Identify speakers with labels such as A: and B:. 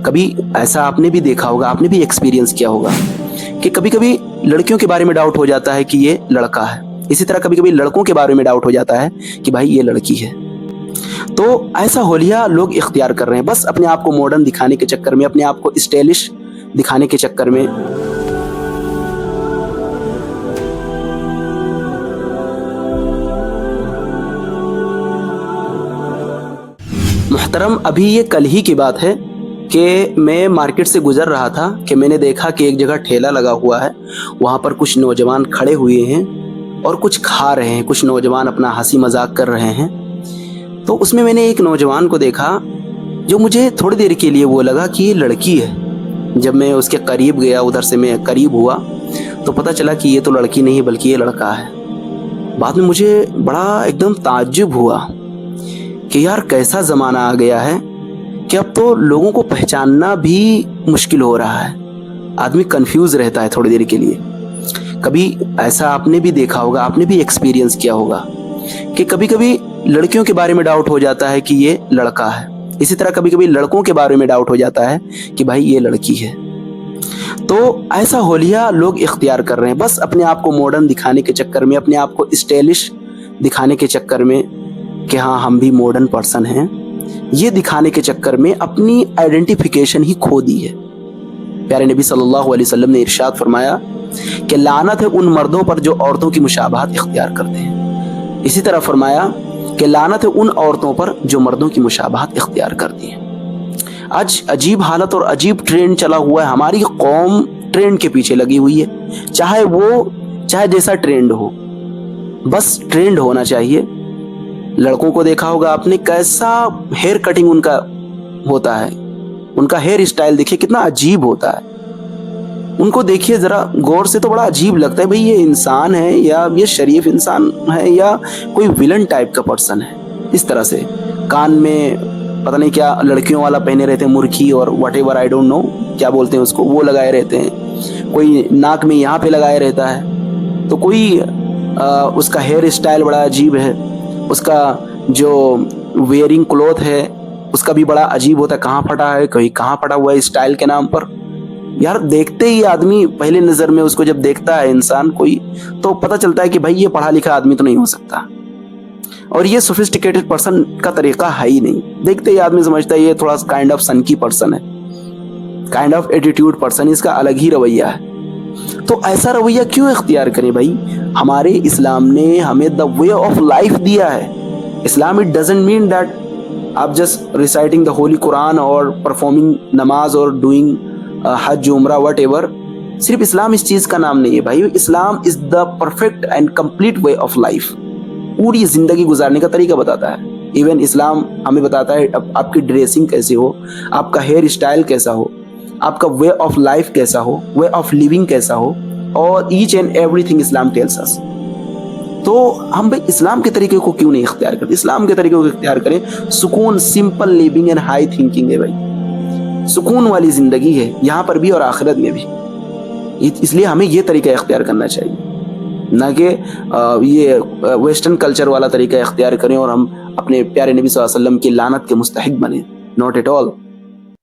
A: کبھی ایسا آپ نے بھی دیکھا ہوگا, آپ نے بھی ایکسپیرینس کیا ہوگا کہ کبھی کبھی لڑکیوں کے بارے میں ڈاؤٹ ہو جاتا ہے کہ یہ لڑکا ہے, اسی طرح کبھی کبھی لڑکوں کے بارے میں ڈاؤٹ ہو جاتا ہے کہ بھائی یہ لڑکی ہے. تو ایسا حولیہ لوگ اختیار کر رہے ہیں بس اپنے آپ کو ماڈرن دکھانے کے چکر میں, اپنے آپ کو اسٹائلش دکھانے کے چکر میں. محترم, ابھی یہ کل ہی کی بات ہے کہ میں مارکیٹ سے گزر رہا تھا کہ میں نے دیکھا کہ ایک جگہ ٹھیلا لگا ہوا ہے, وہاں پر کچھ نوجوان کھڑے ہوئے ہیں اور کچھ کھا رہے ہیں, کچھ نوجوان اپنا ہنسی مذاق کر رہے ہیں. تو اس میں نے ایک نوجوان کو دیکھا جو مجھے تھوڑی دیر کے لیے وہ لگا کہ یہ لڑکی ہے. جب میں اس کے قریب گیا, ادھر سے میں قریب ہوا تو پتہ چلا کہ یہ تو لڑکی نہیں بلکہ یہ لڑکا ہے. بعد میں مجھے بڑا ایک دم تعجب ہوا کہ یار کیسا زمانہ آ گیا ہے کہ اب تو لوگوں کو پہچاننا بھی مشکل ہو رہا ہے, آدمی کنفیوز رہتا ہے تھوڑی دیر کے لیے. کبھی ایسا آپ نے بھی دیکھا ہوگا, آپ نے بھی ایکسپیرینس کیا ہوگا کہ کبھی کبھی لڑکیوں کے بارے میں ڈاؤٹ ہو جاتا ہے کہ یہ لڑکا ہے, اسی طرح کبھی کبھی لڑکوں کے بارے میں ڈاؤٹ ہو جاتا ہے کہ بھائی یہ لڑکی ہے. تو ایسا حولیہ لوگ اختیار کر رہے ہیں بس اپنے آپ کو ماڈرن دکھانے کے چکر میں, اپنے آپ کو اسٹائلش دکھانے کے چکر میں کہ ہاں ہم بھی ماڈرن پرسن ہیں. یہ دکھانے کے چکر میں اپنی آئیڈینٹیفیکیشن ہی کھو دی ہے. پیارے نبی صلی اللہ علیہ وسلم نے ارشاد فرمایا کہ لعنت ہے ان مردوں پر جو عورتوں کی مشابہت اختیار کرتے ہیں. اسی طرح فرمایا کہ لعنت ہے ان عورتوں پر جو مردوں کی مشابہت اختیار کرتی ہیں. آج عجیب حالت اور عجیب ٹرینڈ چلا ہوا ہے, ہماری قوم ٹرینڈ کے پیچھے لگی ہوئی ہے. چاہے جیسا ٹرینڈ ہو, بس ٹرینڈ ہونا چاہیے. لڑکوں کو دیکھا ہوگا آپ نے کیسا ہیئر کٹنگ ان کا ہوتا ہے, ان کا ہیئر اسٹائل دیکھیے کتنا عجیب ہوتا ہے. ان کو دیکھیے ذرا غور سے تو بڑا عجیب لگتا ہے, بھئی یہ انسان ہے یا یہ شریف انسان ہے یا کوئی ویلن ٹائپ کا پرسن ہے. اس طرح سے کان میں پتہ نہیں کیا لڑکیوں والا پہنے رہتے ہیں, مرخی اور whatever, I don't know کیا بولتے ہیں اس کو, وہ لگائے رہتے ہیں. کوئی ناک میں یہاں پہ لگائے رہتا ہے, تو کوئی اس کا ہیئر اسٹائل بڑا عجیب ہے. اس کا جو ویئرنگ کلوتھ ہے اس کا بھی بڑا عجیب ہوتا ہے, کہاں پھٹا ہے, کہاں پھٹا ہوا ہے اسٹائل کے نام پر. یار دیکھتے ہی آدمی پہلے نظر میں اس کو جب دیکھتا ہے انسان کوئی, تو پتہ چلتا ہے کہ بھائی یہ پڑھا لکھا آدمی تو نہیں ہو سکتا, اور یہ سوفسٹیکیٹڈ پرسن کا طریقہ ہے ہی نہیں. دیکھتے ہی آدمی سمجھتا ہے یہ تھوڑا کائنڈ آف سنکی پرسن ہے, کائنڈ آف ایٹیٹیوڈ پرسن, اس کا الگ ہی رویہ ہے. تو ایسا رویہ کیوں اختیار کریں بھائی؟ ہمارے اسلام نے ہمیں دا وے آف لائف دیا ہے. Islam it doesn't mean that آپ جسٹ ریسائٹنگ دا ہولی قرآن اور پرفارمنگ نماز اور ڈوئنگ حج عمرہ واٹ ایور. صرف اسلام اس چیز کا نام نہیں ہے بھائی. Islam is the perfect and complete way of life. پوری زندگی گزارنے کا طریقہ بتاتا ہے. ایون اسلام ہمیں بتاتا ہے آپ کی ڈریسنگ کیسی ہو, آپ کا ہیئر اسٹائل کیسا ہو, آپ کا وے آف لائف کیسا ہو, وے آف لیونگ کیسا ہو, اور each and everything Islam tells us. تو ہم بھائی اسلام کے طریقے کو کیوں نہیں اختیار کرتے؟ اسلام کے طریقے کو اختیار کریں. سکون, simple living and high thinking ہے بھائی. سکون والی زندگی ہے یہاں پر بھی اور آخرت میں بھی. اس لیے ہمیں یہ طریقہ اختیار کرنا چاہیے, نہ کہ یہ ویسٹرن کلچر والا طریقہ اختیار کریں اور ہم اپنے پیارے نبی صلی اللہ علیہ وسلم کی لعنت کے مستحق بنیں. Not at all.